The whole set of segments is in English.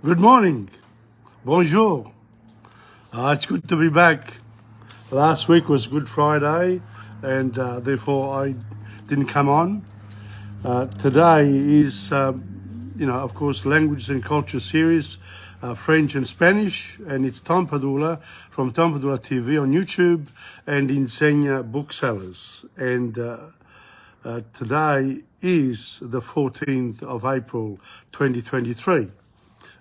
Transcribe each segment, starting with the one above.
Good morning. Bonjour. It's good to be back. Last week was Good Friday, and therefore I didn't come on. Today is, of course, Languages and Culture series, French and Spanish, and it's Tom Padula from TomPadulaTV on YouTube and Insegna Booksellers. And today is the 14th of April, 2023.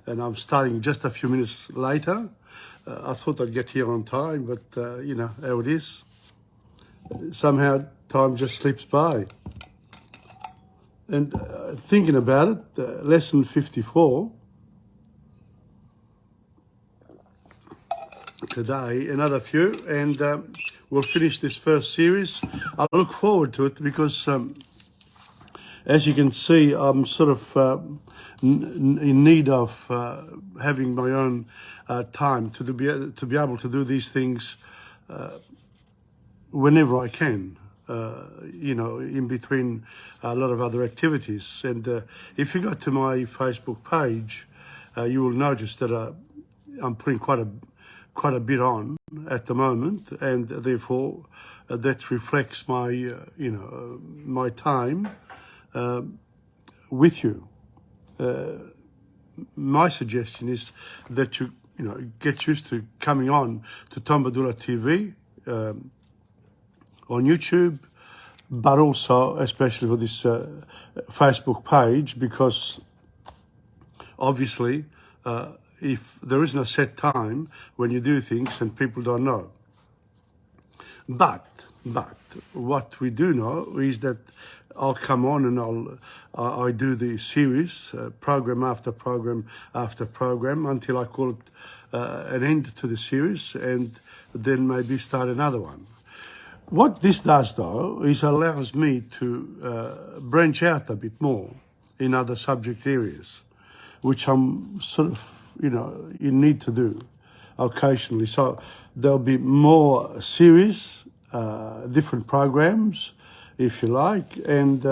And I'm starting just a few minutes later. I thought I'd get here on time, but you know how it is. Somehow time just slips by. And thinking about it, lesson 54, today, another few, and we'll finish this first series. I look forward to it because, as you can see, I'm sort of in need of having my own time to be able to do these things whenever I can. In between a lot of other activities. And if you go to my Facebook page, you will notice that I'm putting quite a bit on at the moment, and therefore that reflects my my time with you. My suggestion is that you get used to coming on to TomPadulaTV on YouTube, but also especially for this Facebook page, because obviously if there isn't a set time when you do things and people don't know. But what we do know is that I'll come on and I do the series, program after program after program, until I call it an end to the series, and then maybe start another one. What this does, though, is allows me to branch out a bit more in other subject areas, which I'm sort of, you need to do occasionally. So there'll be more series, different programs, if you like, and,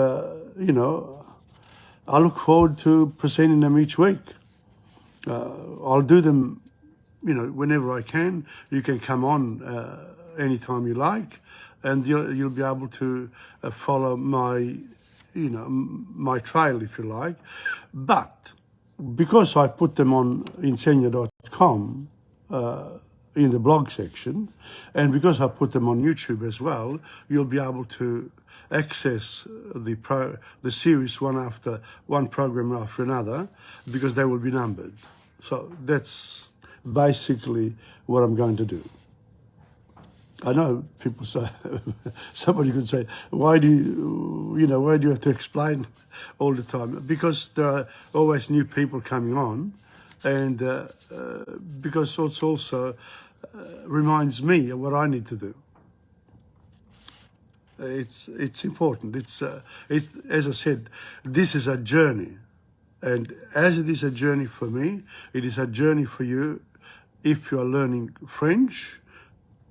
I look forward to presenting them each week. I'll do them, whenever I can. You can come on anytime you like, and you'll be able to follow my, my trail, if you like. But because I put them on insegna.com in the blog section, and because I put them on YouTube as well, you'll be able to access the series one program after another, because they will be numbered. So that's basically what I'm going to do. I know people say, somebody could say, why do you have to explain all the time? Because there are always new people coming on, and because it also reminds me of what I need to do. It's important. It's as I said, this is a journey, and as it is a journey for me, it is a journey for you if you are learning French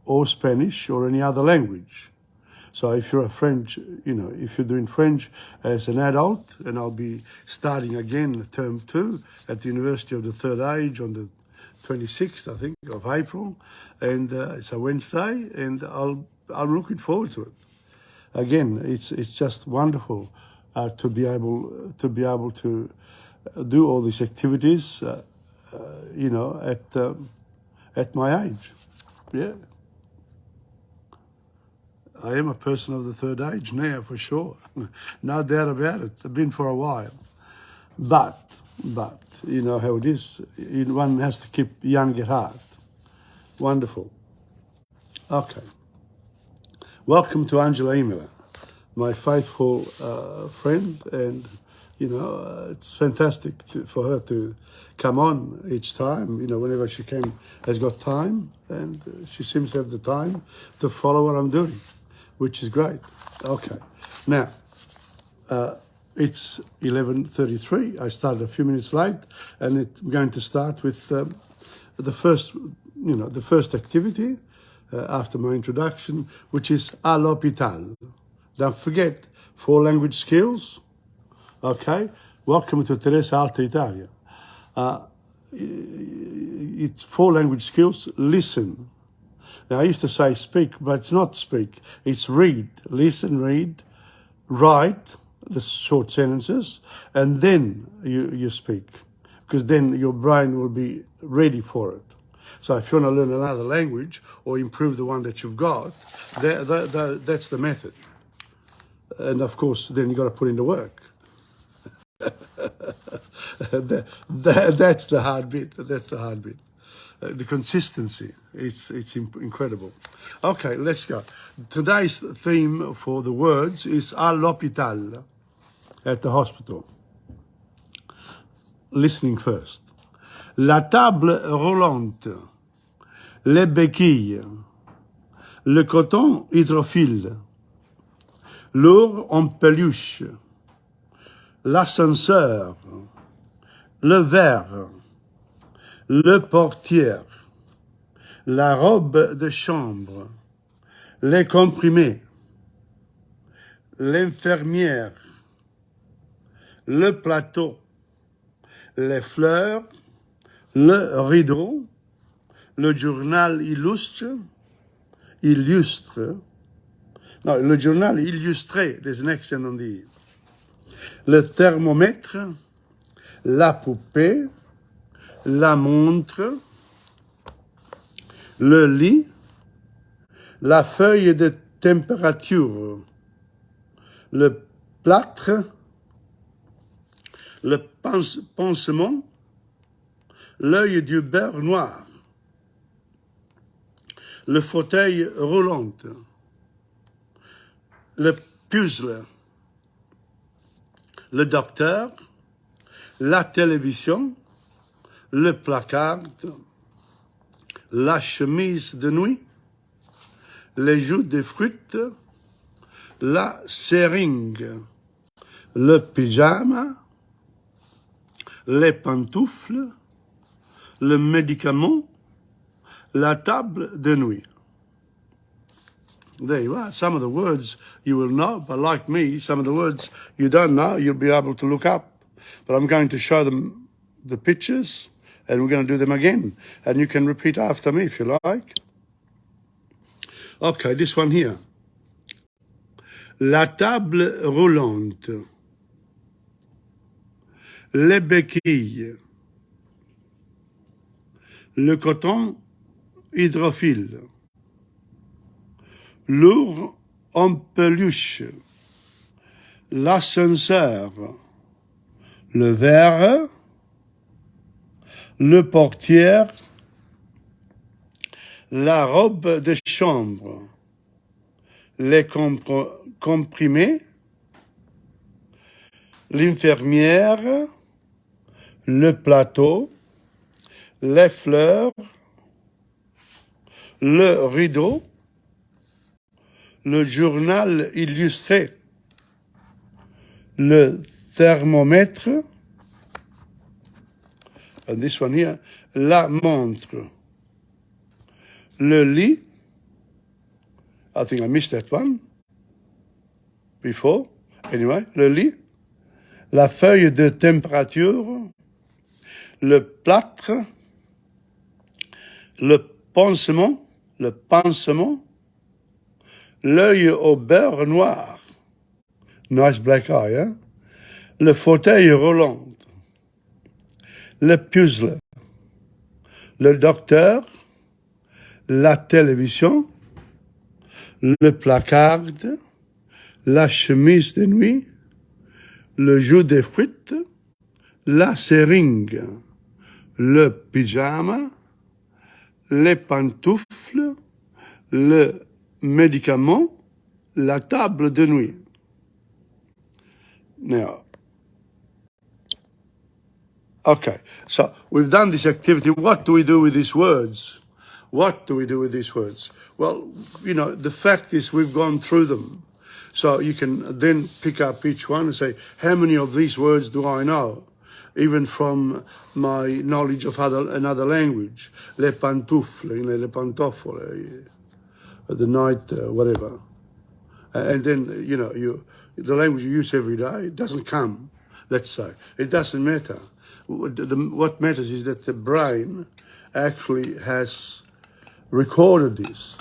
or Spanish or any other language. So if you're if you're doing French as an adult, and I'll be starting again term 2 at the University of the Third Age on the 26th, I think, of April, and it's a Wednesday, and I'm looking forward to it. Again, it's just wonderful to be able to do all these activities, at my age. Yeah. I am a person of the third age now, for sure. No doubt about it. I've been for a while. But you know how it is. One has to keep young at heart. Wonderful. Okay. Welcome to Angela Imela, my faithful friend, and it's fantastic for her to come on each time. Whenever she has got time, and she seems to have the time to follow what I'm doing, which is great. Okay, now it's 11:33. I started a few minutes late, and I'm going to start with the first activity after my introduction, which is à l'hôpital. Don't forget, 4 language skills. Okay, welcome to Teresa Alta Italia. it's 4 language skills. Listen. Now, I used to say speak, but it's not speak. It's read. Listen, read, write the short sentences, and then you speak, because then your brain will be ready for it. So if you want to learn another language or improve the one that you've got, that's the method. And of course, then you got to put in the work. That's the hard bit. That's the hard bit. The consistency, it's incredible. Okay, let's go. Today's theme for the words is à l'hôpital, at the hospital. Listening first. La table roulante, les béquilles, le coton hydrophile, l'ours en peluche, l'ascenseur, le verre, le portière, la robe de chambre, les comprimés, l'infirmière, le plateau, les fleurs, le rideau, le journal illustre, non, le journal illustré, there's an accent on the, le thermomètre, la poupée, la montre, le lit, la feuille de température, le plâtre, le pansement, l'œil du beurre noir, le fauteuil roulant, le puzzle, le docteur, la télévision, le placard, la chemise de nuit, les jus de fruits, la seringue, le pyjama, les pantoufles, le médicament, la table de nuit. There you are. Some of the words you will know, but like me, some of the words you don't know, you'll be able to look up. But I'm going to show them the pictures, and we're going to do them again. And you can repeat after me if you like. Okay, this one here. La table roulante, les béquilles, le coton hydrophile, l'ours en peluche, l'ascenseur, le verre, le portière, la robe de chambre, les comprimés, l'infirmière, le plateau, les fleurs, le rideau, le journal illustré, le thermomètre, and this one here, la montre, le lit, I think I missed that one before, anyway, le lit, la feuille de température, le plâtre, le pansement, l'œil au beurre noir, nice black eye, hein? Le fauteuil roulant, le puzzle, le docteur, la télévision, le placard, la chemise de nuit, le jus de fruits, la seringue, le pyjama, les pantoufles, le médicament, la table de nuit. Now, okay, so we've done this activity. What do we do with these words? What do we do with these words? Well, you know, the fact is we've gone through them. So you can then pick up each one and say, how many of these words do I know? Even from my knowledge of another language. Les pantoufles, you know, les pantoffole, the night, whatever. And then, you know, the language you use every day, it doesn't come, let's say. It doesn't matter. what matters is that the brain actually has recorded this,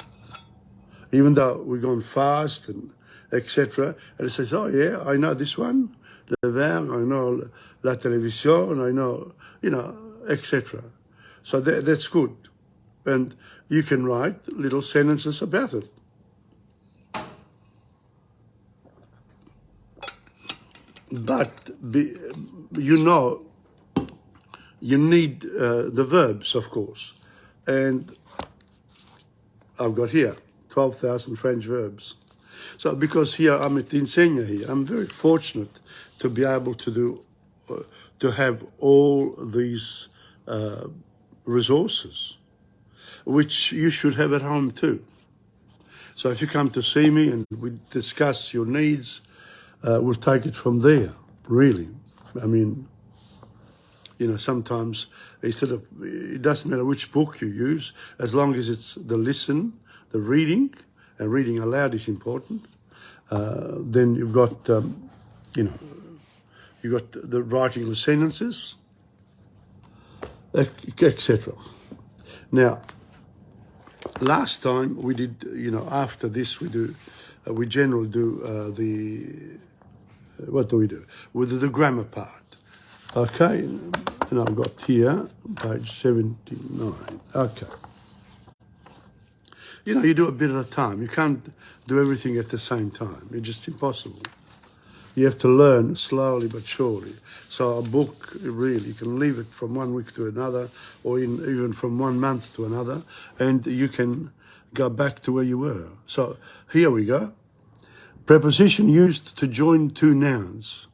even though we've gone fast and etc. And it says, oh yeah, I know this one, le vin, I know la télévision, I know, etc. So that's good. And you can write little sentences about it. But, you need the verbs, of course. And I've got here 12,000 French verbs. So because here I'm at Insegna here, I'm very fortunate to be able to do, to have all these resources, which you should have at home too. So if you come to see me and we discuss your needs, we'll take it from there, really. I mean, sometimes it doesn't matter which book you use, as long as it's the reading, and reading aloud is important. Then you've got, you've got the writing of sentences, etc. Now, last time we did, after this we generally do what do we do? We do the grammar part. Okay, and I've got here, page 79. Okay. You do a bit at a time. You can't do everything at the same time. It's just impossible. You have to learn slowly but surely. So a book, really, you can leave it from one week to another, or even from 1 month to another, and you can go back to where you were. So here we go. Preposition used to join two nouns.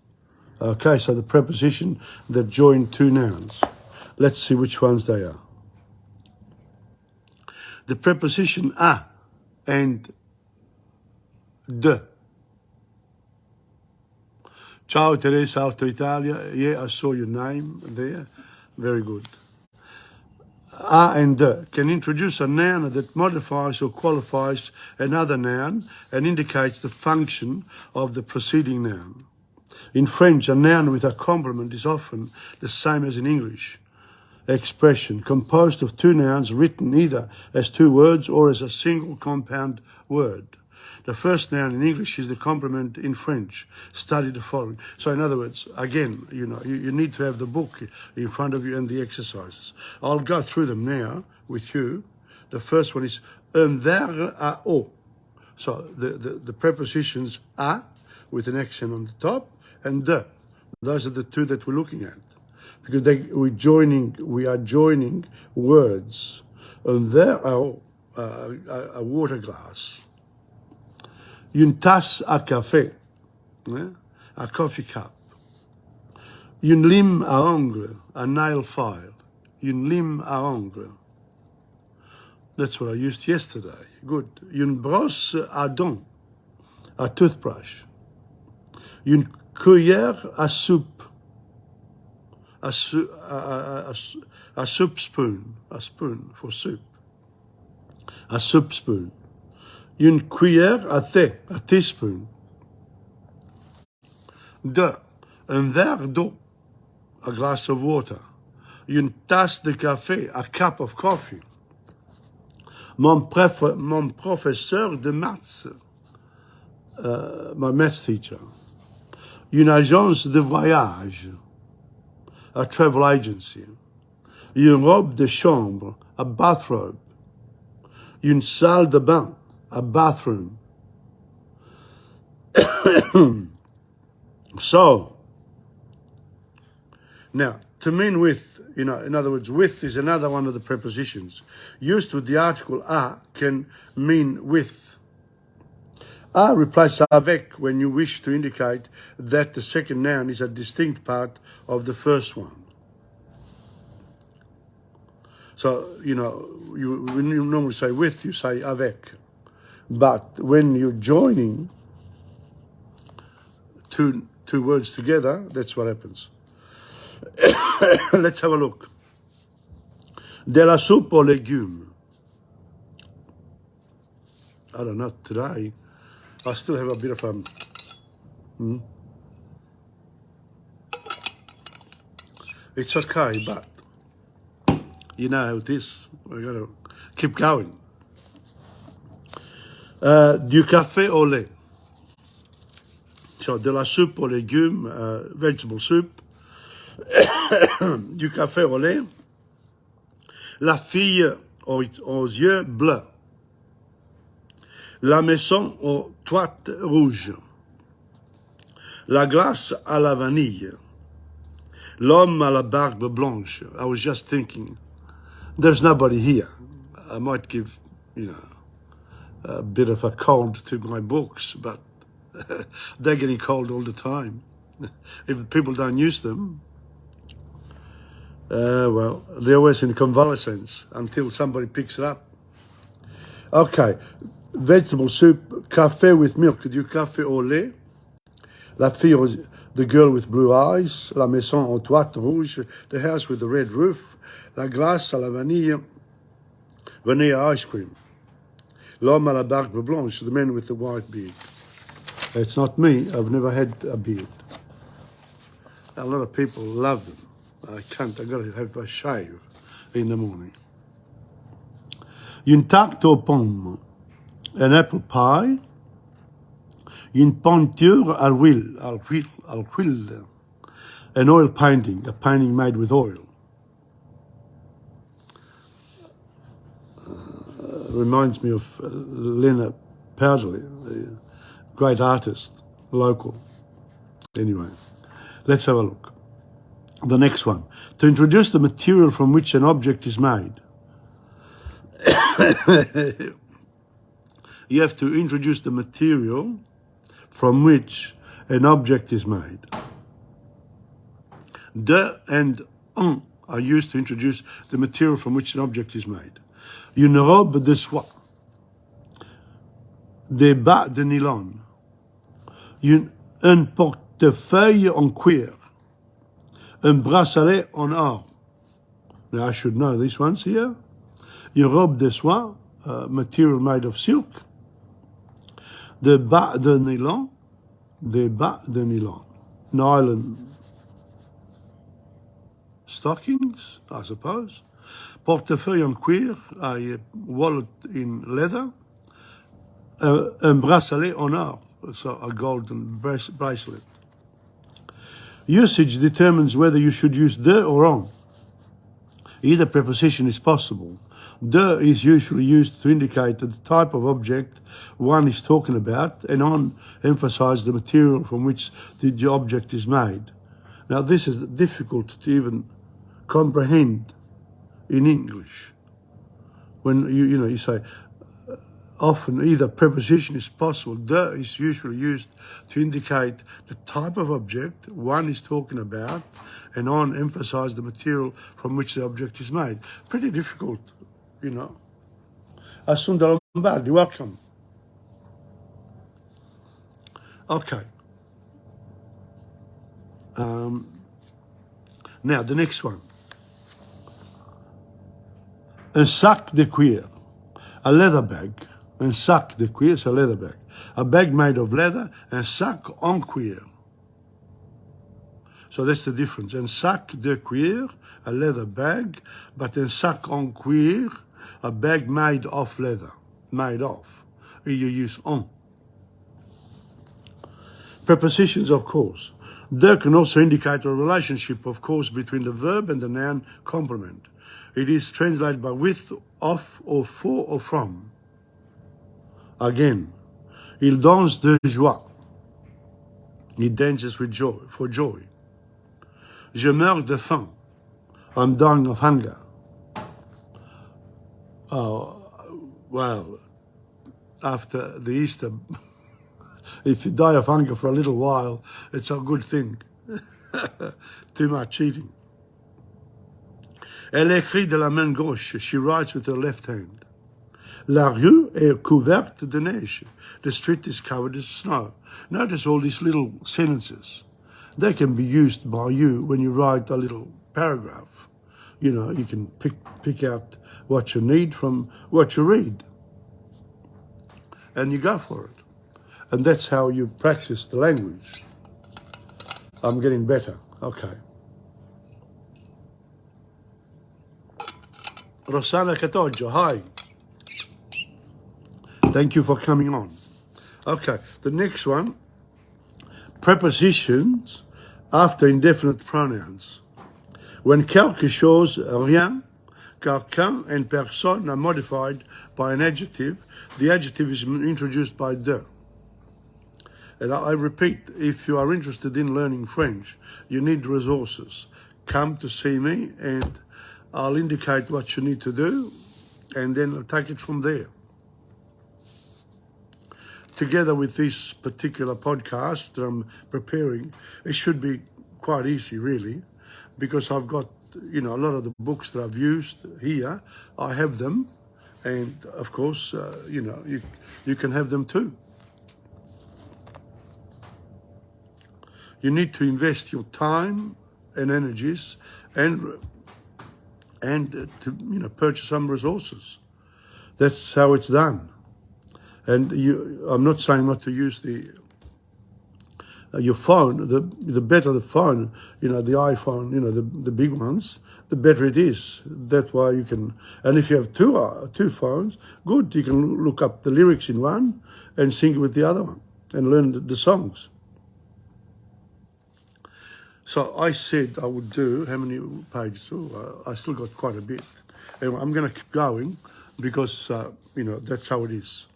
Okay, so the preposition that join two nouns. Let's see which ones they are. The preposition a and de. Ciao Teresa, Alto Italia. Yeah, I saw your name there. Very good. A and de can introduce a noun that modifies or qualifies another noun and indicates the function of the preceding noun. In French, a noun with a complement is often the same as in English. Expression composed of two nouns written either as two words or as a single compound word. The first noun in English is the complement in French. Study the following. So in other words, again, you need to have the book in front of you and the exercises. I'll go through them now with you. The first one is un verbe à eau. So the prepositions a with an accent on the top and de. Those are the two that we're looking at. Because we are joining words. Un verre à eau, a water glass. Une tasse à café, a coffee cup. Une lime à ongles, a nail file. Une lime à ongles. That's what I used yesterday. Good. Une brosse à dents, a toothbrush. Une cuillère à soupe, a soup spoon, a spoon for soup. A soup spoon. Une cuillère à thé, a teaspoon. Un verre d'eau, a glass of water. Une tasse de café, a cup of coffee. Mon professeur de maths, my maths teacher. Une agence de voyage, a travel agency. Une robe de chambre, a bathrobe. Une salle de bain, a bathroom. So, now, to mean with, in other words, with is another one of the prepositions. Used with the article a can mean with. A replaces avec when you wish to indicate that the second noun is a distinct part of the first one. So, when you normally say with, you say avec. But when you're joining two words together, that's what happens. Let's have a look. De la soupe aux légumes. I don't know, today I still have a bit of It's okay, but you know how it is. We've got to keep going. Du café au lait. So, de la soupe aux légumes, vegetable soup. Du café au lait. La fille aux yeux bleus. La maison aux toites rouges. La glace à la vanille. L'homme à la barbe blanche. I was just thinking, there's nobody here. I might give, a bit of a cold to my books, but they're getting cold all the time. If people don't use them, well, they're always in convalescence until somebody picks it up. Okay, vegetable soup, café with milk, du café au lait. La fille, the girl with blue eyes. La maison aux toites rouges, the house with the red roof. La glace à la vanille, vanilla ice cream. L'homme à la barbe blanche, the man with the white beard. It's not me, I've never had a beard. A lot of people love them. I can't, I've got to have a shave in the morning. Une tarte aux pommes, an apple pie, une peinture à l'huile, an oil painting, a painting made with oil. Reminds me of Padula, the great artist, local. Anyway, let's have a look. The next one. To introduce the material from which an object is made. You have to introduce the material from which an object is made. De and un are used to introduce the material from which an object is made. Une robe de soie. Des bas de nylon. Un portefeuille en cuir. Un bracelet en or. Now I should know these ones here. Une robe de soie, material made of silk. Des bas de nylon. Des bas de nylon. Nylon stockings, I suppose. Portefeuille en cuir, a wallet in leather. Un bracelet en or, so a golden bracelet. Usage determines whether you should use de or on. Either preposition is possible. De is usually used to indicate the type of object one is talking about, and on emphasize the material from which the object is made. Now this is difficult to even comprehend in English. When you say, often either preposition is possible. De is usually used to indicate the type of object one is talking about, and on emphasize the material from which the object is made. Pretty difficult, Asunda Lombardi, welcome. Okay. Now the next one. Un sac de cuir, a leather bag. Un sac de cuir, it's a leather bag. A bag made of leather, un sac en cuir. So that's the difference. Un sac de cuir, a leather bag, but un sac en cuir, a bag made of leather. Made of. You use en. Prepositions, of course. De can also indicate a relationship, of course, between the verb and the noun complement. It is translated by with, of, or for, or from. Again, il danse de joie. He dances with joy, for joy. Je meurs de faim. I'm dying of hunger. Oh, well, after the Easter, if you die of hunger for a little while, it's a good thing. Too much eating. Elle écrit de la main gauche. She writes with her left hand. La rue est couverte de neige. The street is covered with snow. Notice all these little sentences. They can be used by you when you write a little paragraph. You can pick out what you need from what you read. And you go for it. And that's how you practice the language. I'm getting better. Okay. Rossana Catoggio, hi. Thank you for coming on. Okay, the next one, prepositions after indefinite pronouns. When quelque chose, rien, quelqu'un, and personne are modified by an adjective, the adjective is introduced by de. And I repeat, if you are interested in learning French, you need resources. Come to see me and I'll indicate what you need to do and then I'll take it from there. Together with this particular podcast that I'm preparing, it should be quite easy really, because I've got, a lot of the books that I've used here, I have them, and of course, you can have them too. You need to invest your time and energies and to purchase some resources. That's how it's done. And I'm not saying not to use your phone. The better the phone, the iPhone, the big ones, the better it is. That's why you can. And if you have two phones, good. You can look up the lyrics in one and sing with the other one and learn the songs. So I said I would do how many pages? I still got quite a bit. Anyway, I'm going to keep going because that's how it is.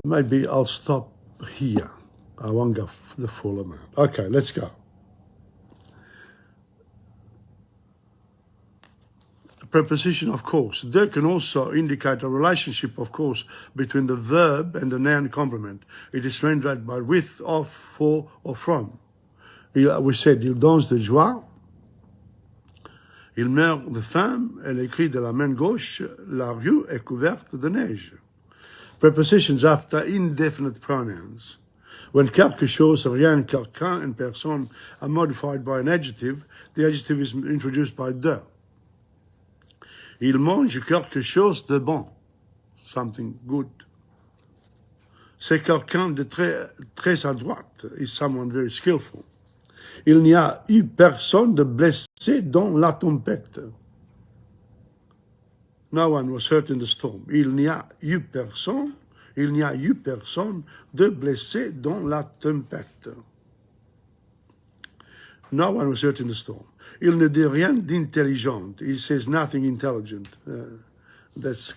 Maybe I'll stop here. I won't go the full amount. Okay, let's go. The preposition, of course. De can also indicate a relationship, of course, between the verb and the noun complement. It is rendered by with, of, for, or from. We said, il danse de joie, il meurt de faim, elle écrit de la main gauche, la rue est couverte de neige. Prepositions after indefinite pronouns. When quelque chose, rien, quelqu'un, and personne are modified by an adjective, the adjective is introduced by de. Il mange quelque chose de bon, something good. C'est quelqu'un de très à droite, is someone very skillful. Il n'y a eu personne de blessé dans la tempête. No one was hurt in the storm. Il n'y a eu personne de blessé dans la tempête. No one was hurt in the storm. Il ne dit rien d'intelligent. He says nothing intelligent. That's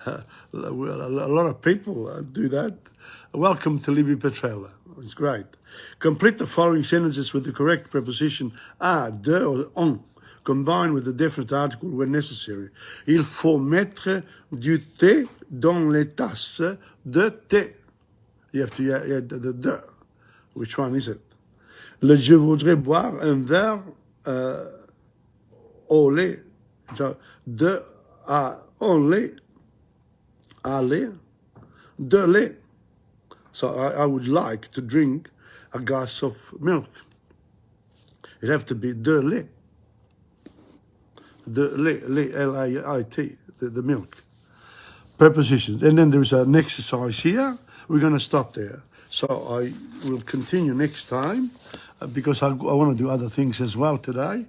a lot of people do that. Welcome to Libby Petrella. It's great. Complete the following sentences with the correct preposition a, de, or on, combined with the definite article when necessary. Il faut mettre du thé dans les tasses de thé. You have to add the de. Which one is it? Je voudrais boire un verre au lait. De à au lait. À lait. De lait. So I would like to drink a glass of milk. It have to be de lait. De lait, L-A-I-T, the milk. Prepositions. And then there's an exercise here. We're going to stop there. So I will continue next time because I want to do other things as well today.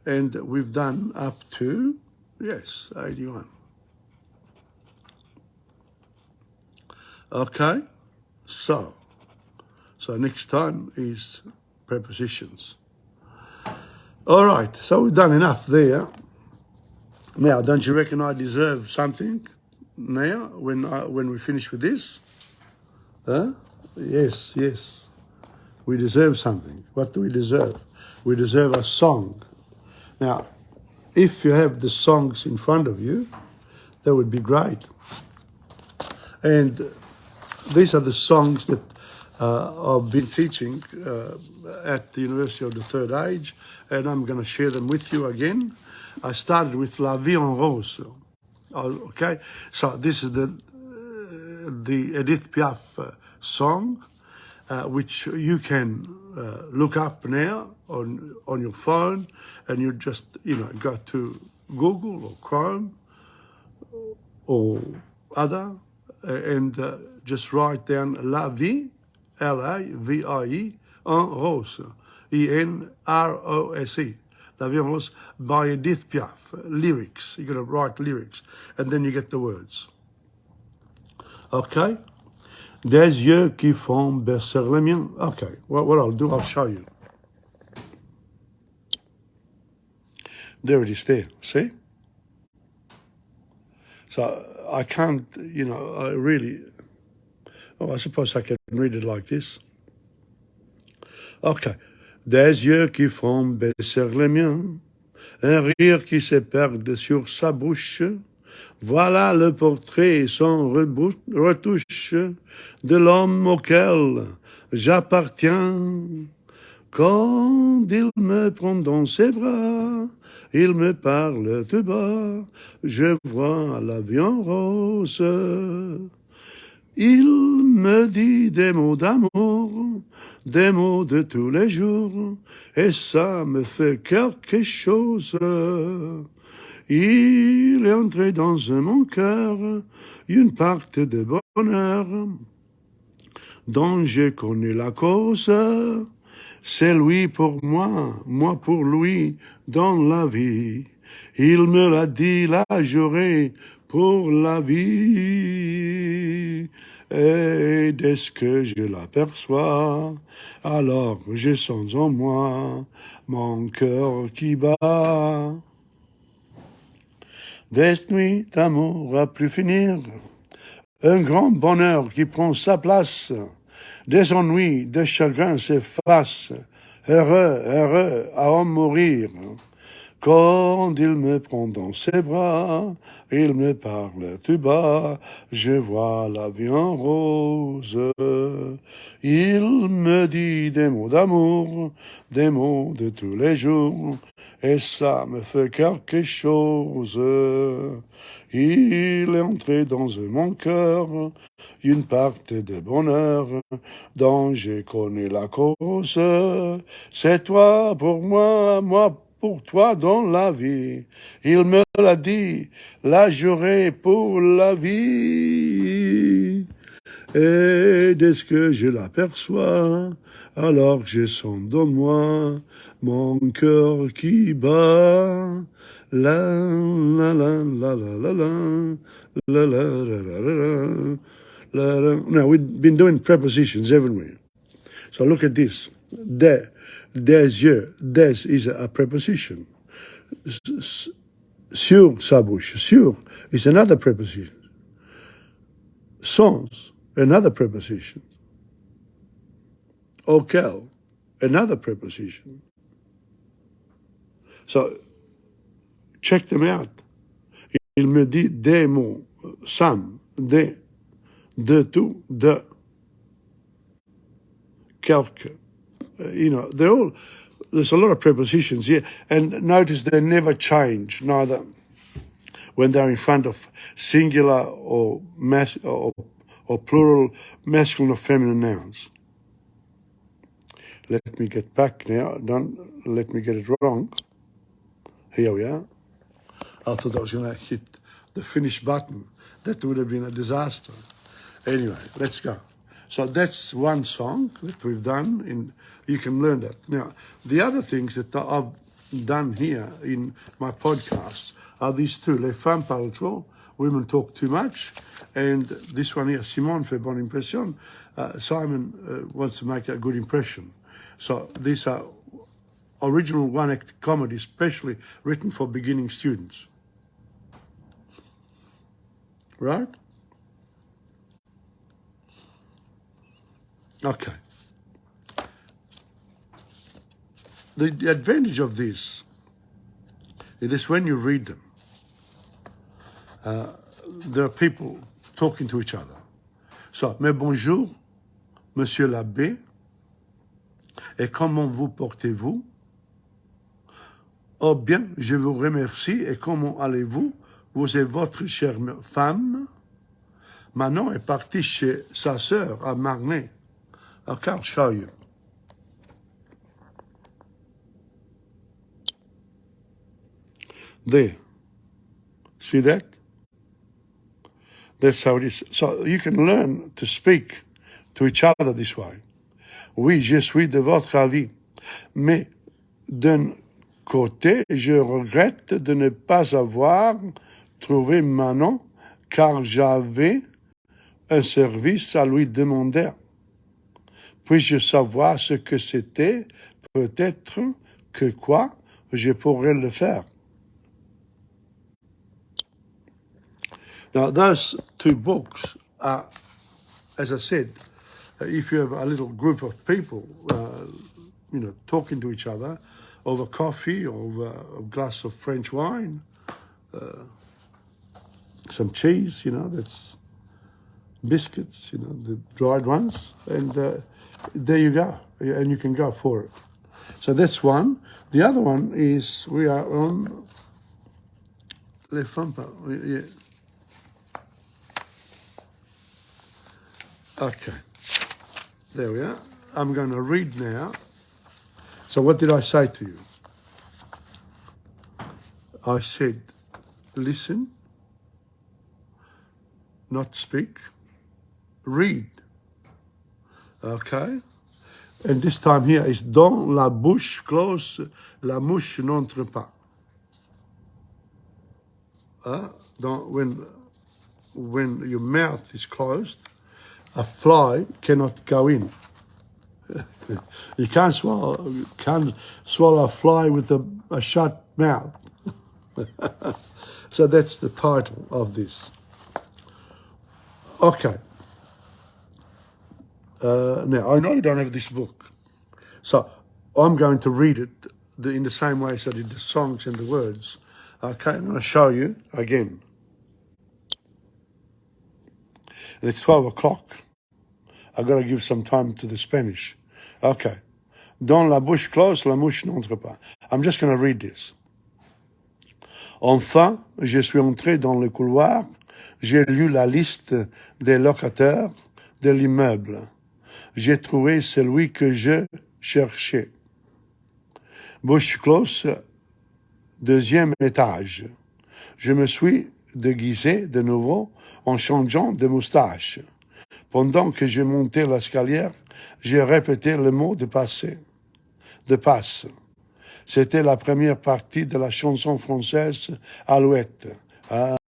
And we've done up to, 81. Okay. So next time is prepositions. All right, so we've done enough there. Now, don't you reckon I deserve something now when we finish with this? Huh? Yes. We deserve something. What do we deserve? We deserve a song. Now, if you have the songs in front of you, that would be great. And these are the songs that I've been teaching at the University of the Third Age, and I'm going to share them with you again. I started with La Vie en Rose. Okay, so this is the Edith Piaf song, which you can look up now on your phone, and you just go to Google or Chrome or other, and just write down La Vie, L-A-V-I-E, en Rose, E-N-R-O-S-E. La vie en rose by Edith Piaf. Lyrics. You got to write lyrics. And then you get the words. Okay? Des yeux qui font baisser les miens. Okay. What I'll do, I'll show you. There it is there. See? So I can't, you know, I really... Oh, I suppose I can read it like this. Okay. Des yeux qui font baisser les miens, un rire qui se perd sur sa bouche, voilà le portrait sans retouche de l'homme auquel j'appartiens. Quand il me prend dans ses bras, il me parle tout bas, je vois la vie en rose. Il me dit des mots d'amour, des mots de tous les jours, et ça me fait quelque chose. Il est entré dans mon cœur une part de bonheur dont je connais la cause. C'est lui pour moi, moi pour lui dans la vie. Il me l'a dit, là j'aurai pour la vie. Et dès que je l'aperçois, alors je sens en moi mon cœur qui bat. Des nuits d'amour à plus finir, un grand bonheur qui prend sa place, des ennuis, des chagrins s'effacent, heureux, heureux à en mourir. Quand il me prend dans ses bras, il me parle tout bas, je vois la vie en rose. Il me dit des mots d'amour, des mots de tous les jours, et ça me fait quelque chose. Il est entré dans mon cœur une part de bonheur dont je connais la cause. C'est toi pour moi, moi pour toi dans la vie. Il me l'a dit, là j'aurai pour la vie. Et dès que je l'aperçois, alors je sens dans moi mon cœur qui bat. La la la la la la la la la la la. Now we've been doing prepositions, haven't we? So look at this. Des yeux. Des is a preposition. Sur sa bouche. Sur is another preposition. Sans, another preposition. Auquel, another preposition. So, check them out. Il me dit des mots, some, des, de tout, de, quelque. You know, there's a lot of prepositions here, and notice they never change, neither when they're in front of singular or plural, masculine or feminine nouns. Let me get back now. Don't let me get it wrong. Here we are. I thought I was going to hit the finish button. That would have been a disaster. Anyway, let's go. So that's one song that we've done. You can learn that. Now, the other things that I've done here in my podcasts are these two. Les femmes parlent trop, women talk too much. And this one here, Simone fait bonne impression. Simon wants to make a good impression. So these are original one-act comedy, specially written for beginning students. Right? Okay. The advantage of this is when you read them, there are people talking to each other. So, mais bonjour, monsieur l'abbé, et comment vous portez-vous? Oh bien, je vous remercie, et comment allez-vous? Vous et votre chère femme? Manon est partie chez sa sœur à Marnay. Okay, I'll show you. There. See that? That's how it is. So you can learn to speak to each other this way. Oui, je suis de votre avis. Mais d'un côté, je regrette de ne pas avoir trouvé Manon, car j'avais un service à lui demander. Puis-je savoir ce que c'était? Peut-être que quoi? Je pourrais le faire. Now, those two books are, as I said, if you have a little group of people, talking to each other over coffee, over a glass of French wine, some cheese, that's biscuits, the dried ones, and there you go, and you can go for it. So that's one. The other one is we are on Les Femmes. Yeah. Okay, there we are. I'm going to read now. So what did I say to you? I said, listen, not speak, read. Okay? And this time here is dans la bouche close, la mouche n'entre pas. When your mouth is closed, a fly cannot go in. You can't swallow a fly with a shut mouth. So that's the title of this. Okay. Now, I know you don't have this book, so I'm going to read it in the same way as I did the songs and the words. Okay, I'm going to show you again. And it's 12 o'clock. I've got to give some time to the Spanish. Okay. Dans la bouche close, la mouche n'entre pas. I'm just going to read this. Enfin, je suis entré dans le couloir. J'ai lu la liste des locataires de l'immeuble. J'ai trouvé celui que je cherchais. Bouche close, deuxième étage. Je me suis déguisé de nouveau en changeant de moustache. Pendant que je montais l'escalier, j'ai répété le mot de passe. C'était la première partie de la chanson française Alouette.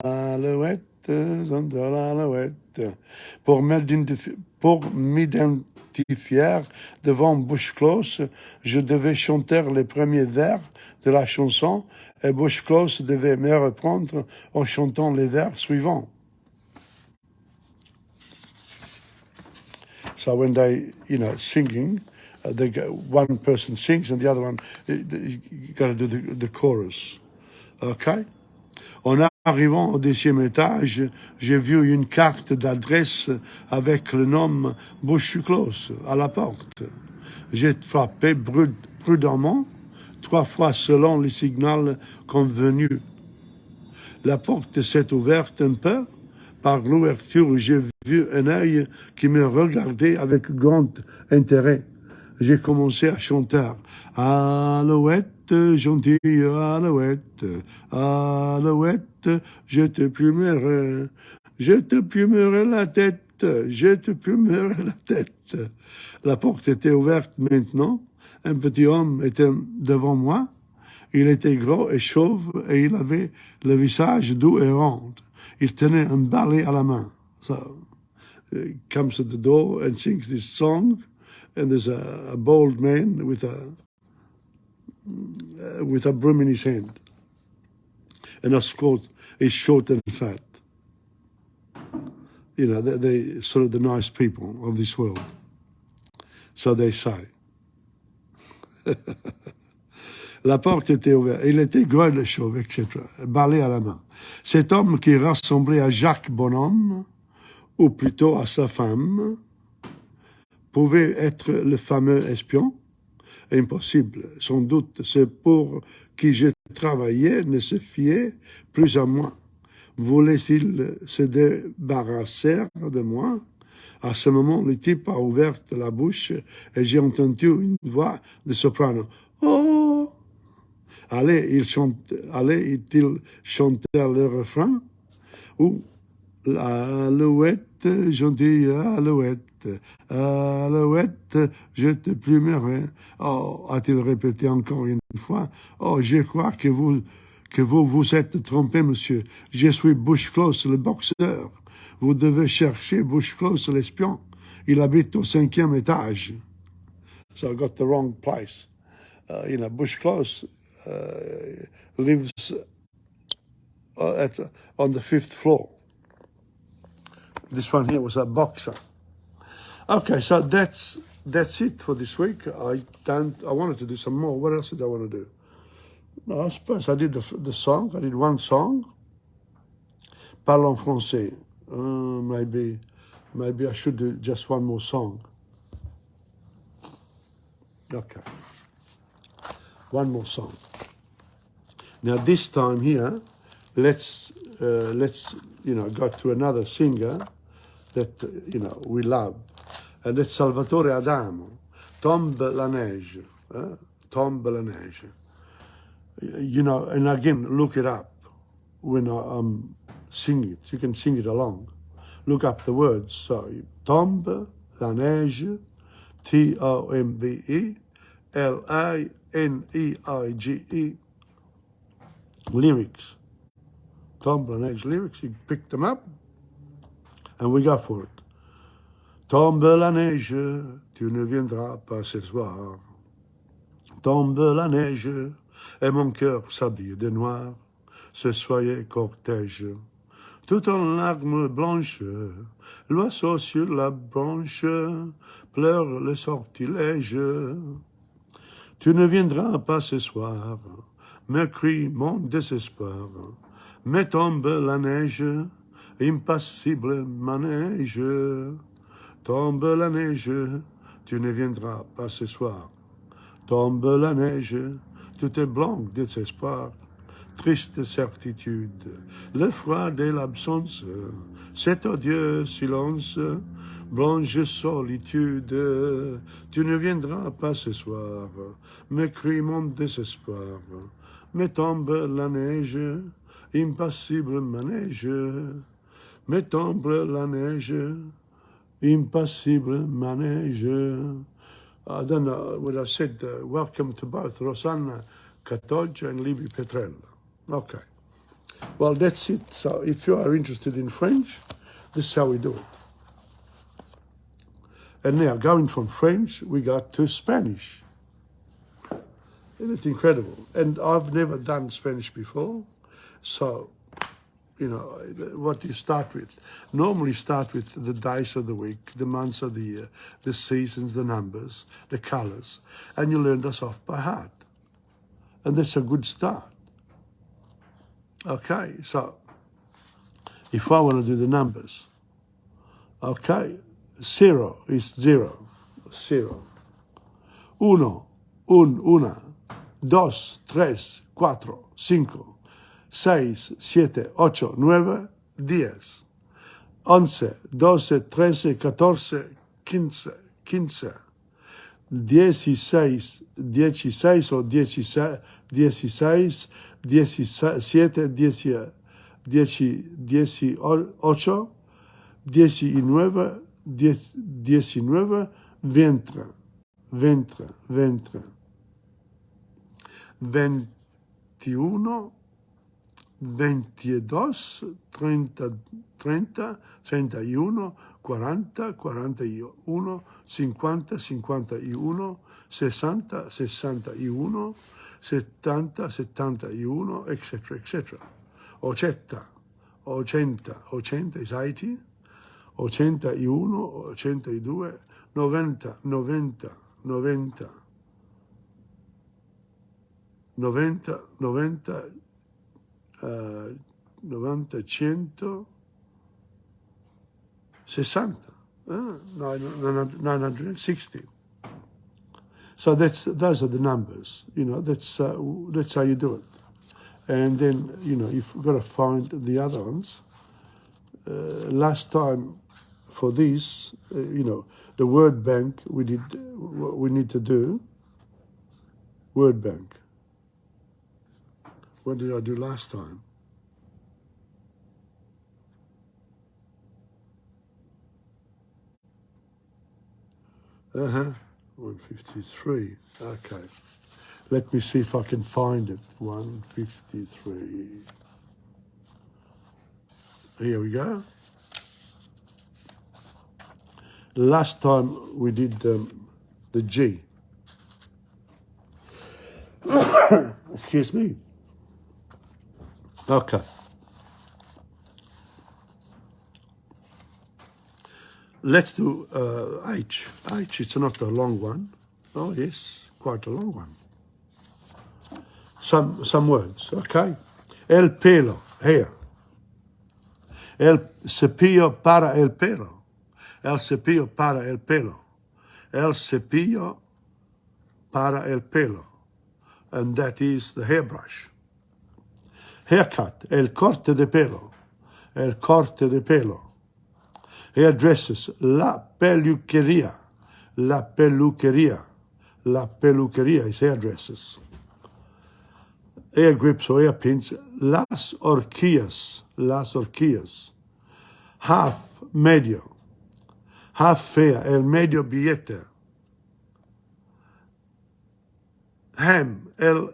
Alouette, zondole alouette. Pour m'identifier devant bouche close, je devais chanter les premiers vers de la chanson et bouche close devait me reprendre en chantant les vers suivants. So when they, singing, one person sings and the other one, you got to do the chorus. Okay? En arrivant au deuxième étage, j'ai vu une carte d'adresse avec le nom Bouche close à la porte. J'ai frappé prudemment, 3 fois selon le signal convenu. La porte s'est ouverte un peu. Par l'ouverture, j'ai vu un œil qui me regardait avec grand intérêt. J'ai commencé à chanter. Alouette, gentille alouette, alouette, je te plumerai la tête, je te plumerai la tête. La porte était ouverte maintenant. Un petit homme était devant moi. Il était gros et chauve et il avait le visage doux et rond. Il tenait un balai à la main. So he comes to the door and sings this song, and there's a bald man with a broom in his hand. And of course, he's short and fat. They're sort of the nice people of this world. So they say. La porte était ouverte. Il était gros et chauve, etc. Balai à la main. Cet homme qui ressemblait à Jacques Bonhomme, ou plutôt à sa femme, pouvait être le fameux espion? Impossible. Sans doute, c'est pour qui je travaillais ne se fiait plus à moi. Voulait-il se débarrasser de moi? À ce moment, le type a ouvert la bouche et j'ai entendu une voix de soprano. Oh! Allait-il chanter le refrain? Ou l'alouette, gentille alouette, alouette, je te plumerai. Oh, a-t-il répété encore une une fois. Oh, je crois que vous vous êtes trompé, monsieur. Je suis Bush Close, le boxeur. Vous devez chercher Bush Close, l'espion. Il habite au 5e étage. So I got the wrong place. Bush Close lives on the 5th floor. This one here was a boxer. Okay, so that's it for this week. I wanted to do some more. What else did I want to do? No, I suppose I did the song. I did one song. Parle en français. Maybe I should do just one more song. Okay. One more song. Now this time here, let's go to another singer that we love, and it's Salvatore Adamo. Tombe la neige. Tombe la neige. And again, look it up when I'm singing it. You can sing it along. Look up the words. So, Tombe la neige, Tombe Laneige, lyrics. Tombe la neige lyrics. You pick them up, and we go for it. Tombe la neige, tu ne viendras pas ce soir. Tombe la neige, et mon cœur s'habille de noir. Ce soyez cortège, tout en larmes blanches. L'oiseau sur la branche pleure le sortilège. Tu ne viendras pas ce soir, me crie mon désespoir. Mais tombe la neige, impassible manège. Tombe la neige, tu ne viendras pas ce soir. Tombe la neige, tout est blanc de désespoir. Triste certitude, le froid de l'absence, cet odieux silence, blanche solitude. Tu ne viendras pas ce soir, me crie mon désespoir. Mais tombe la neige, impassible manège. Mais tombe la neige, impassible manège. I don't know what I said. Welcome to both Rosanna Catoggia and Libby Petrella. Okay. Well, that's it. So if you are interested in French, this is how we do it. And now, going from French, we got to Spanish. Isn't it incredible? And I've never done Spanish before. So, what you start with. Normally start with the days of the week, the months of the year, the seasons, the numbers, the colors, and you learn this off by heart. And that's a good start. Okay, so if I want to do the numbers, okay, 0 is 0, 0. Uno, una, dos, tres, cuatro, cinco, 6, 7, 8, 9, 10, 11, 12, 13, 14, 15, 16, 16, 16 o 16, 16, 17, 18, 19, 19, 20, 20, 20, 21, 22, 30, 30, 31, 40, 41, 50, 51, 60, 61, 70, 71, etc., etc. 80, 80, 80 is 80, 81, 82, 90, 90, 90, 90, 90, 90, 100, 60, 960. So those are the numbers, that's how you do it. And then, you've got to find the other ones. Last time for this, the word bank, we need to do word bank. What did I do last time? Uh-huh. 153. Okay. Let me see if I can find it. 153. Here we go. Last time we did the G. Excuse me. Okay. Let's do H. H, it's not a long one. Oh, yes, quite a long one. Some words, okay? El pelo, here. El cepillo para el pelo. El cepillo para el pelo. El cepillo para el pelo. And that is the hairbrush. Haircut, el corte de pelo. El corte de pelo. Hairdressers, la peluquería. La peluquería. La peluquería is hairdressers. Hair grips or hairpins, las horquillas. Las horquillas. Half medio. Half fare, el medio billete. Ham, el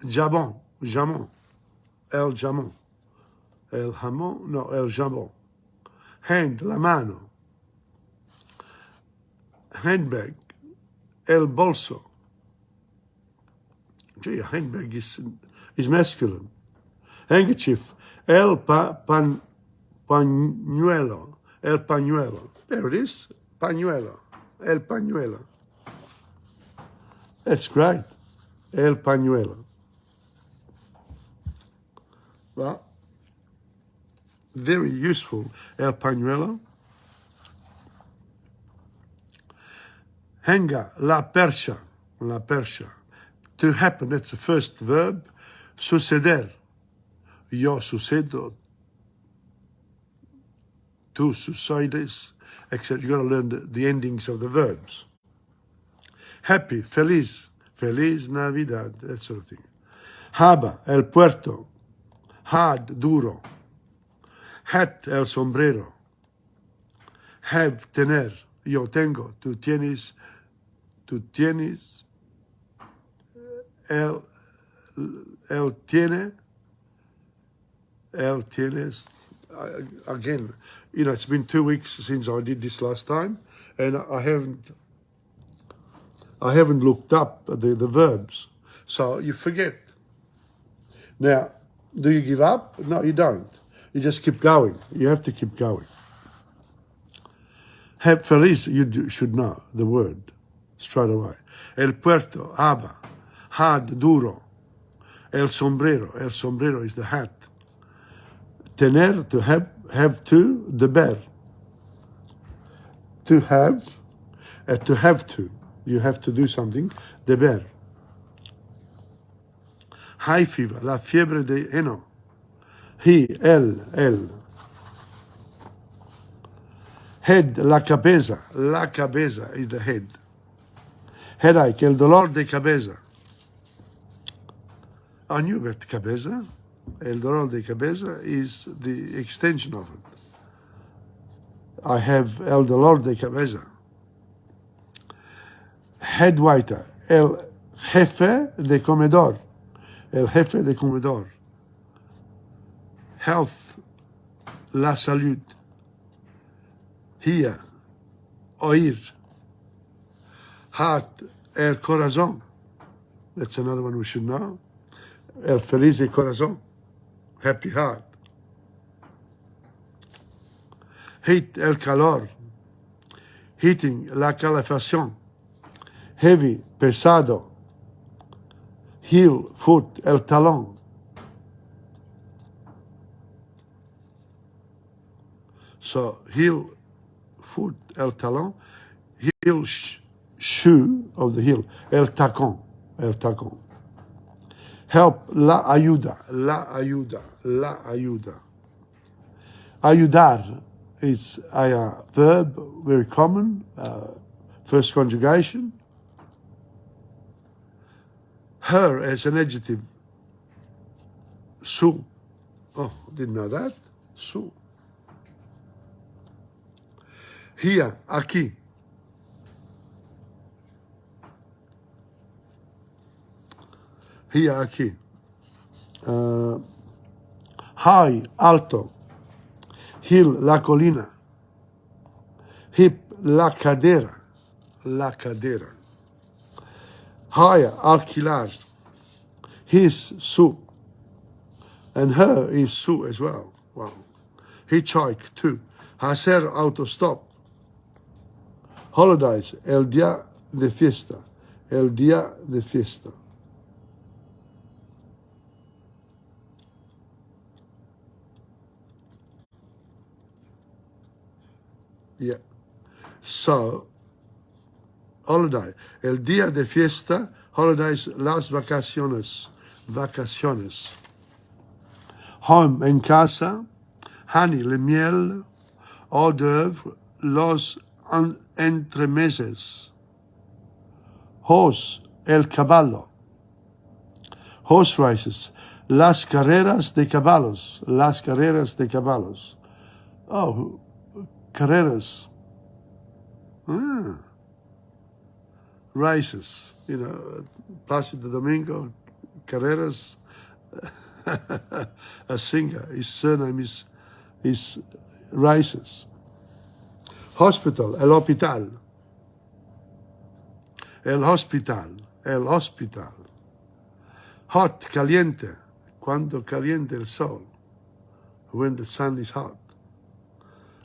jabón. Jamón. El jamón. El jamón, no, el jamón. Hand, la mano. Handbag, el bolso. Gee, a handbag is masculine. Handkerchief, el pañuelo. El pañuelo. There it is. Pañuelo. El pañuelo. That's great. El pañuelo. Well, very useful, el pañuelo. Hanga, la percha. La percha. To happen, that's the first verb. Suceder. Yo sucedo. Tu sucedes. Except you got to learn the endings of the verbs. Happy, feliz. Feliz Navidad. That sort of thing. Haba, el puerto. Hard, duro. Hat, el sombrero. Have, tener. Yo tengo. Tú tienes. Tú tienes. Él tiene. Él tienes. Again, you know, it's been 2 weeks since I did this last time, and I haven't looked up the verbs, so you forget. Now, do you give up? No, you don't. You just keep going. You have to keep going. Have feliz, you should know the word straight away. El puerto, haba. Hard, duro. El sombrero is the hat. Tener, to have to, deber. To have to. You have to do something, deber. High fever, la fiebre de heno. He, el. Head, la cabeza is the head. Headache, el dolor de cabeza. I knew about cabeza. El dolor de cabeza is the extension of it. I have el dolor de cabeza. Head waiter, el jefe de comedor. El jefe de comedor. Health, la salud. Hear, oír. Heart, el corazón. That's another one we should know. El feliz de corazón. Happy heart. Heat, el calor. Heating, la calefacción. Heavy, pesado. Heel, foot, el talón. So, heel, foot, el talón. Heel, shoe of the heel. El tacón. Help, la ayuda. Ayudar is a verb, very common, first conjugation. Her as an adjective, su. Oh, didn't know that. Su. Here, aquí. Hier aquí. High, alto. Hill, la colina. Hip, la cadera. La cadera. Hire, alquilar. His, su. And her is su as well. Wow. Hitchhike, too. Hacer autostop. Holidays, el día de fiesta. El día de fiesta. Yeah. So, holiday. El día de fiesta, holidays, las vacaciones. Vacaciones. Home, en casa. Honey, le miel. Hors d'oeuvre, los entremeses. Horse, el caballo. Horse races, las carreras de caballos. Las carreras de caballos. Oh, carreras. Races, you know, Plácido Domingo, Carreras, a singer. His surname is Races. Hospital, el hospital. El hospital, el hospital. Hot, caliente, cuando caliente el sol. When the sun is hot.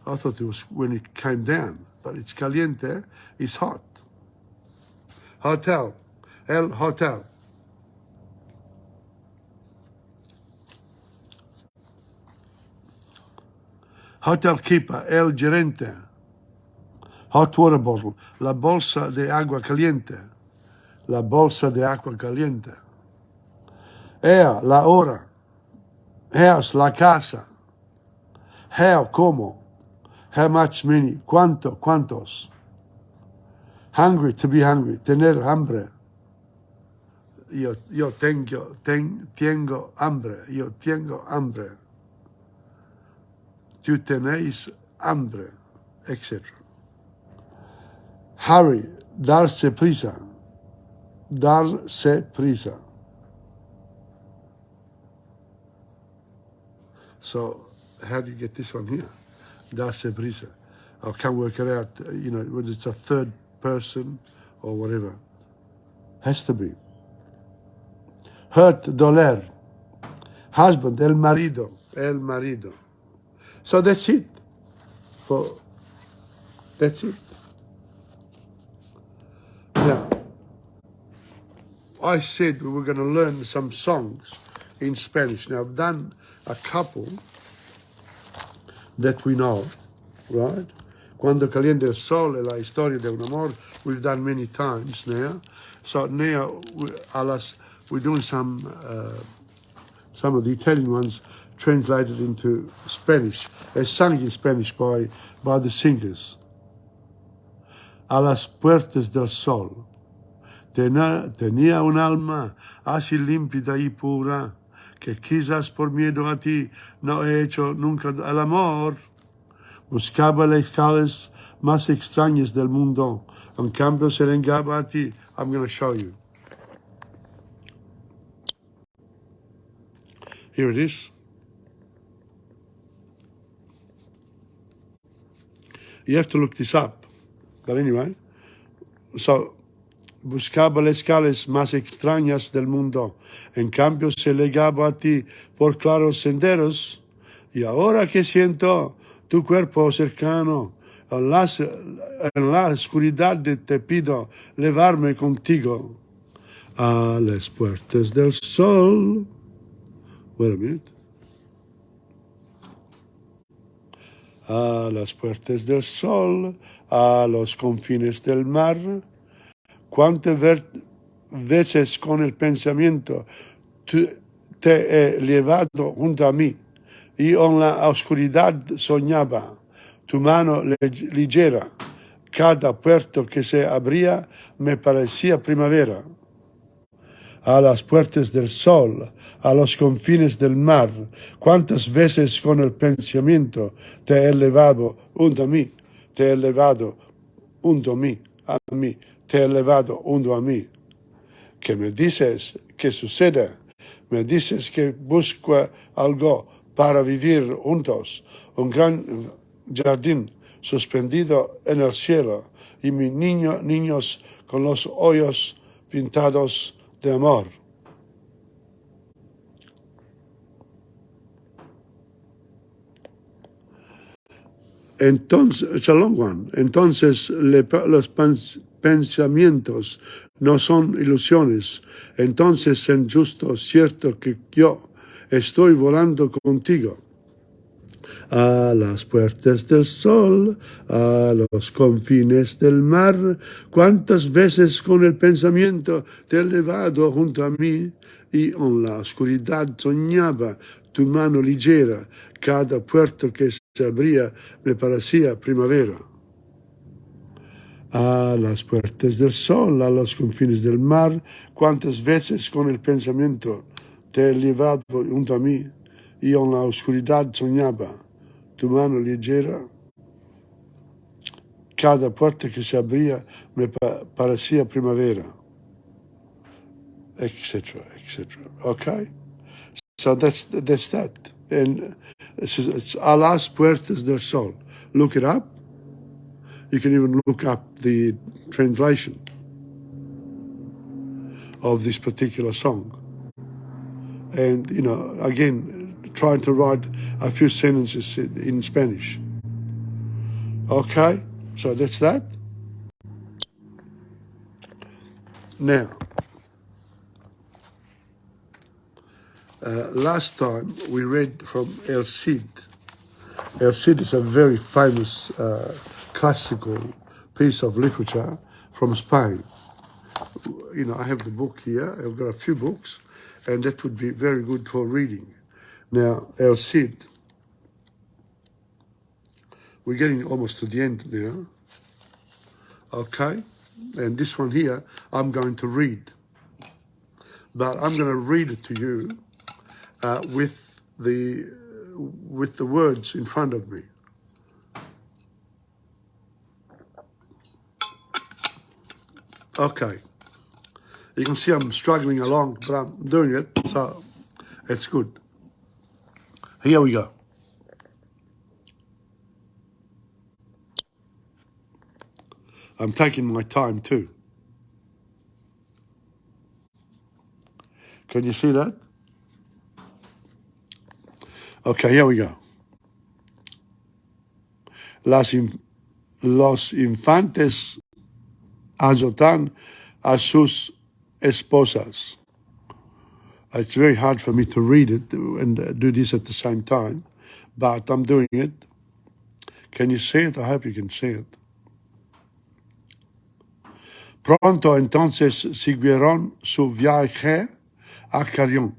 I thought it was when it came down, but it's caliente, it's hot. Hotel, el hotel. Hotel keeper, el gerente. Hot water bottle, la bolsa de agua caliente. La bolsa de agua caliente. Air, la hora. House, la casa. How, como. How much, many. Cuánto, cuántos. Hungry, to be hungry. Tener hambre. Yo tengo hambre. Yo tengo hambre. Tú tenéis hambre, etc. Hurry, darse prisa. Darse prisa. So, how do you get this one here? Darse prisa. I can't work it out, you know, whether it's a third person or whatever. Has to be. Hurt, doler. Husband, el marido. El marido. So that's it. That's it. Now, I said we were going to learn some songs in Spanish. Now, I've done a couple that we know, right? Cuando caliente el sol, la historia de un amor, we've done many times now. So now we're doing some of the Italian ones translated into Spanish, sung in Spanish by the singers. A las puertas del sol. Tenía un alma así límpida y pura, que quizás por miedo a ti no he hecho nunca el amor. Buscaba las calles más extrañas del mundo, en cambio se vengaba a ti. I'm going to show you. Here it is. You have to look this up. But anyway, so, buscaba las calles más extrañas del mundo, en cambio se legaba a ti por claros senderos, y ahora que siento tu cuerpo cercano, en la oscuridad te pido levarme contigo a las puertas del sol. Wait a minute. A las puertas del sol, a los confines del mar. ¿Cuántas veces con el pensamiento te he llevado junto a mí y en la oscuridad soñaba tu mano ligera? Cada puerto que se abría me parecía primavera. A las puertas del sol, a los confines del mar, cuántas veces con el pensamiento te he elevado junto a mí, te he elevado junto a mí, te he elevado junto a mí, que me dices que suceda. Me dices que busca algo para vivir juntos, un gran jardín suspendido en el cielo y mis niños con los ojos pintados de amor. Entonces, it's a long one. Entonces los pensamientos no son ilusiones. Entonces es justo, cierto que yo estoy volando contigo. A las puertas del sol, a los confines del mar, cuántas veces con el pensamiento te he elevado junto a mí y en la oscuridad soñaba tu mano ligera, cada puerto que se abría me parecía primavera. A las puertas del sol, a los confines del mar, cuántas veces con el pensamiento te he elevado junto a mí y en la oscuridad soñaba tu mano ligera, cada puerta que se abría me parecía primavera, etc., etc. Okay? So that's that. And it's a las puertas del sol. Look it up. You can even look up the translation of this particular song. And, you know, again, trying to write a few sentences in Spanish. Okay? So that's that. Now, last time we read from El Cid. El Cid is a very famous classical piece of literature from Spain. You know, I have the book here. I've got a few books, and that would be very good for reading. Now, El Cid. We're getting almost to the end now. Okay? And this one here, I'm going to read. But I'm going to read it to you with the words in front of me. Okay. You can see I'm struggling along, but I'm doing it, so it's good. Here we go. I'm taking my time too. Can you see that? Okay, here we go. Los infantes azotan a sus esposas. It's very hard for me to read it and do this at the same time, but I'm doing it. Can you see it? I hope you can see it. Pronto entonces siguieron su viaje a Carrión.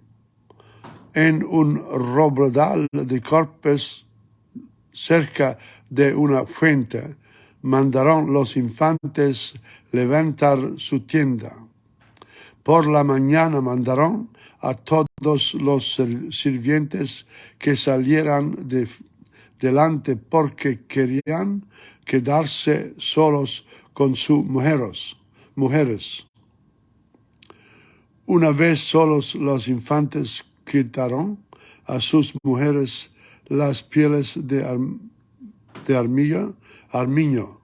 En un robledal de corpes cerca de una fuente, mandaron los infantes levantar su tienda. Por la mañana mandaron a todos los sirvientes que salieran delante porque querían quedarse solos con sus mujeres. Una vez solos los infantes quitaron a sus mujeres las pieles de armiño,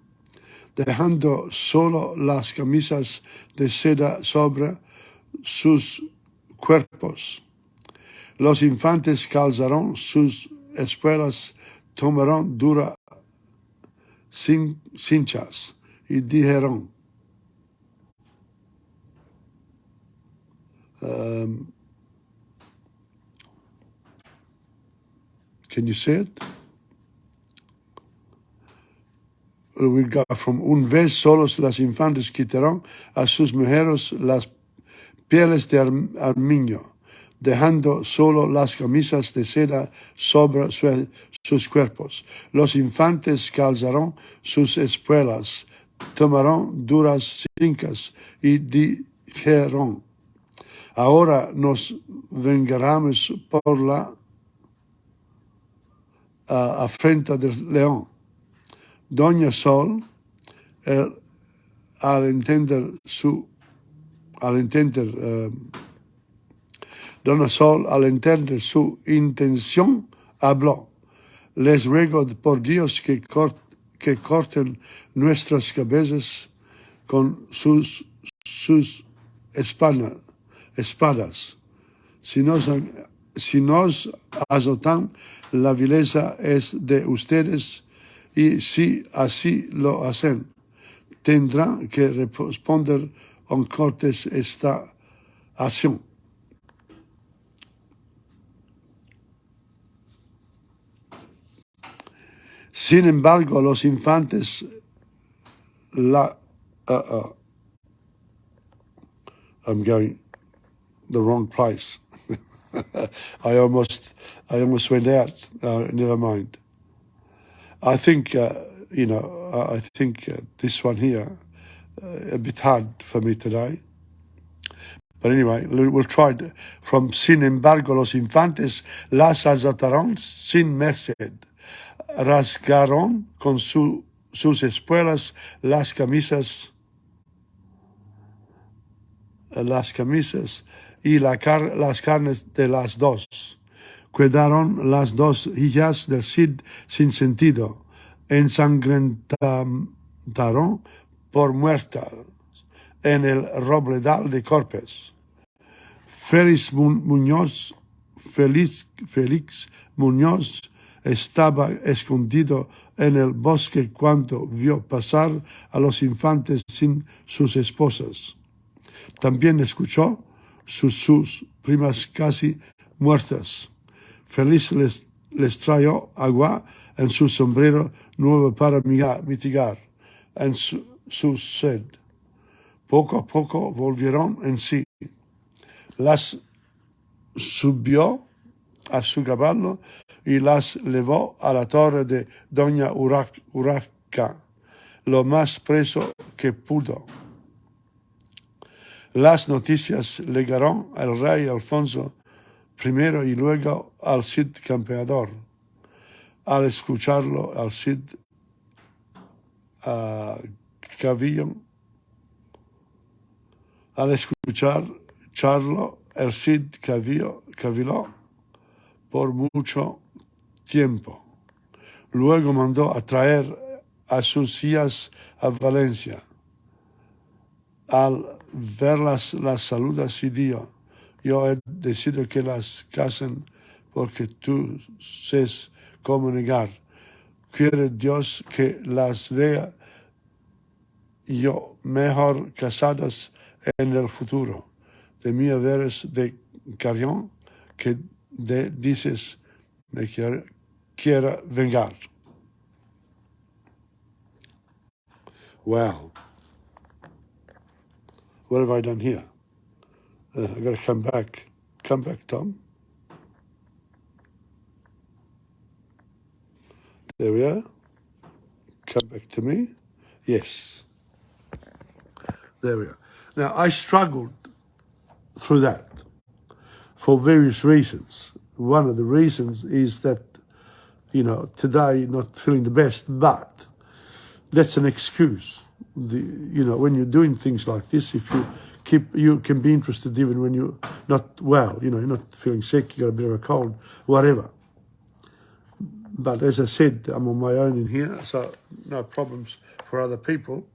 dejando solo las camisas de seda sobre sus cuerpos. Los infantes calzaron sus espuelas, tomaron duras cinchas y dijeron, can you see it? We got from un vez solos las infantes quitaron a sus mujeres las pieles de armiño, dejando solo las camisas de seda sobre sus cuerpos. Los infantes calzaron sus espuelas, tomaron duras cinchas y dijeron, ahora nos vengaremos por la afrenta del león. Doña Sol, al entender Dona Sol, al entender su intención, habló. Les ruego por Dios que corten nuestras cabezas con sus espadas. Si nos azotan, la vileza es de ustedes, y si así lo hacen, tendrán que responder con cortes esta acción. Sin embargo, los infantes I'm going the wrong place. I almost went out. Never mind. I think, I think this one here, a bit hard for me today. But anyway, we'll try it. From sin embargo, los infantes las azotaron sin merced. Rasgaron con sus espuelas las camisas y las carnes de las dos. Quedaron las dos hijas del Cid sin sentido, ensangrentaron por muertas en el robledal de Corpes. Félix Muñoz estaba escondido en el bosque cuando vio pasar a los infantes sin sus esposas. También escuchó sus primas casi muertas. Félix les trajo agua en su sombrero nuevo para mitigar en su sed. Poco a poco volvieron en sí. Las subió a su caballo y las llevó a la torre de Doña Urraca, lo más preso que pudo. Las noticias llegaron al rey Alfonso I y luego al Cid campeador. Al escucharlo, al Cid el Cid caviló por mucho tiempo. Luego mandó a traer a sus hijas a Valencia. Al verlas, las saludas y dijo: yo he decidido que las casen porque tú sabes cómo negar. Quiere Dios que las vea yo mejor casadas en el futuro. De mí veres de Carrión que dices me quiera vengar. Wow. What have I done here? I've got to come back. Come back, Tom. There we are. Come back to me. Yes. There we are. Now, I struggled through that for various reasons. One of the reasons is that, today not feeling the best, but that's an excuse. When you're doing things like this, if you can be interested even when you're not well, you're not feeling sick, you got a bit of a cold, whatever. But as I said, I'm on my own in here, so no problems for other people.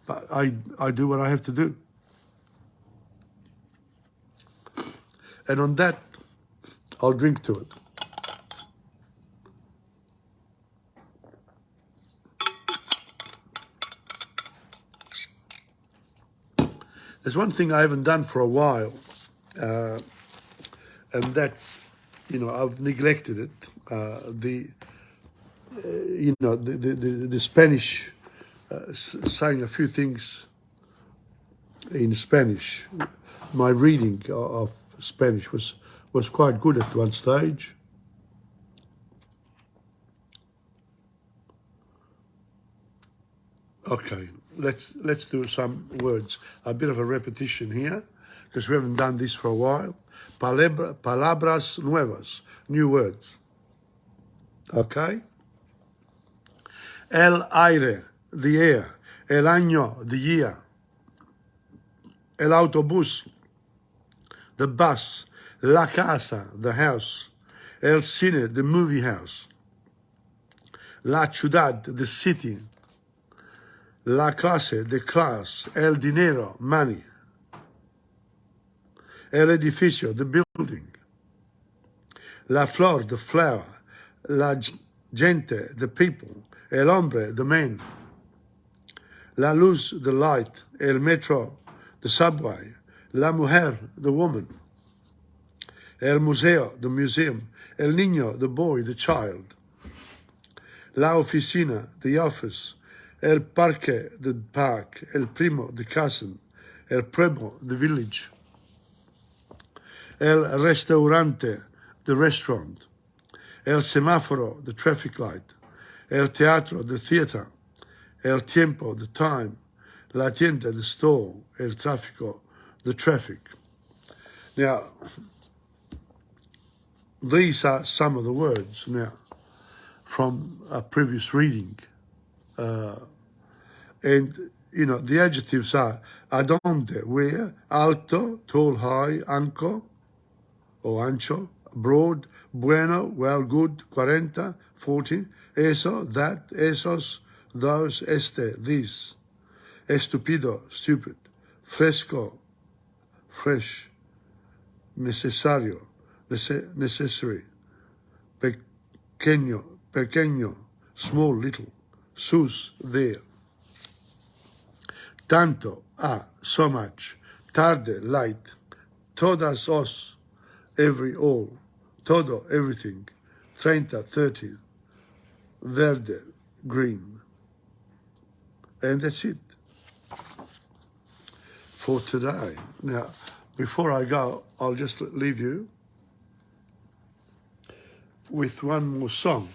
But I do what I have to do. And on that, I'll drink to it. There's one thing I haven't done for a while, and that's, I've neglected it. The Spanish, saying a few things in Spanish. My reading of Spanish was quite good at one stage. Okay, let's do some words. A bit of a repetition here, because we haven't done this for a while. Palabras nuevas, new words. Okay? El aire, the air. El año, the year. El autobús, the bus, la casa, the house, el cine, the movie house, la ciudad, the city, la clase, the class, el dinero, money, el edificio, the building, la flor, the flower, la gente, the people, el hombre, the man, la luz, the light, el metro, the subway, la mujer, the woman, el museo, the museum, el niño, the boy, the child, la oficina, the office, el parque, the park, el primo, the cousin, el pueblo, the village, el restaurante, the restaurant, el semáforo, the traffic light, el teatro, the theater, el tiempo, the time, la tienda, the store, el tráfico, the traffic. Now, these are some of the words now from a previous reading. And, you know, the adjectives are adonde, where, alto, tall, high, ancho, or ancho, broad, bueno, well, good, 40, 40, eso, that, esos, those, este, this, estúpido, stupid, fresco, fresh, necesario, necessary, pequeño, small, little, sus, there, tanto, so much, tarde, light, todas, os, every, all, todo, everything, 30, 30, verde, green. And that's it for today. Now, before I go, I'll just leave you with one more song.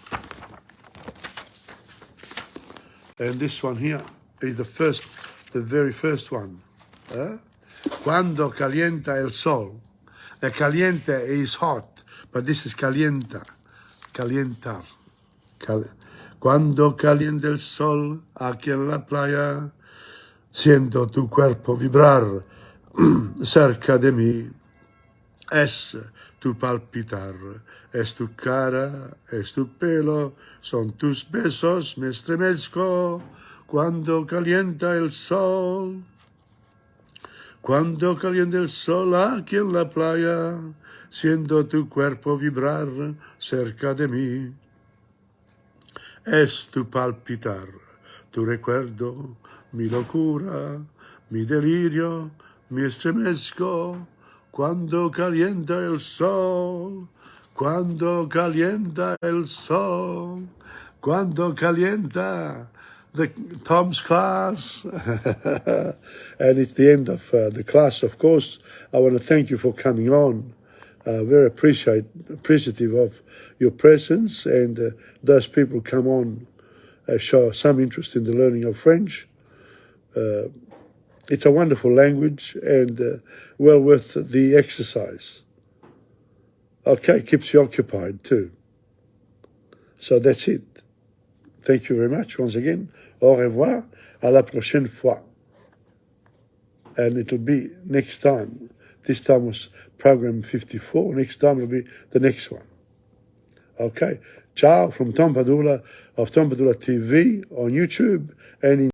And this one here is the very first one. Cuando calienta el sol. Caliente is hot, but this is calienta, calentar. Cuando calienta el sol aquí en la playa, siento tu cuerpo vibrar cerca de mí. Es tu palpitar, es tu cara, es tu pelo, son tus besos, me estremezco cuando calienta el sol. Cuando calienta el sol aquí en la playa, siento tu cuerpo vibrar cerca de mí. Es tu palpitar, tu recuerdo, mi locura, mi delirio, mi estremezco. Cuando calienta el sol, cuando calienta el sol, cuando calienta Tom's class. And it's the end of the class, of course. I want to thank you for coming on. Very appreciative of your presence, and those people come on show some interest in the learning of French. It's a wonderful language and well worth the exercise. Okay, keeps you occupied too. So that's it. Thank you very much once again. Au revoir. À la prochaine fois. And it'll be next time. This time was program 54. Next time will be the next one. Okay. Ciao from Tom Padula of TomPadulaTV on YouTube and in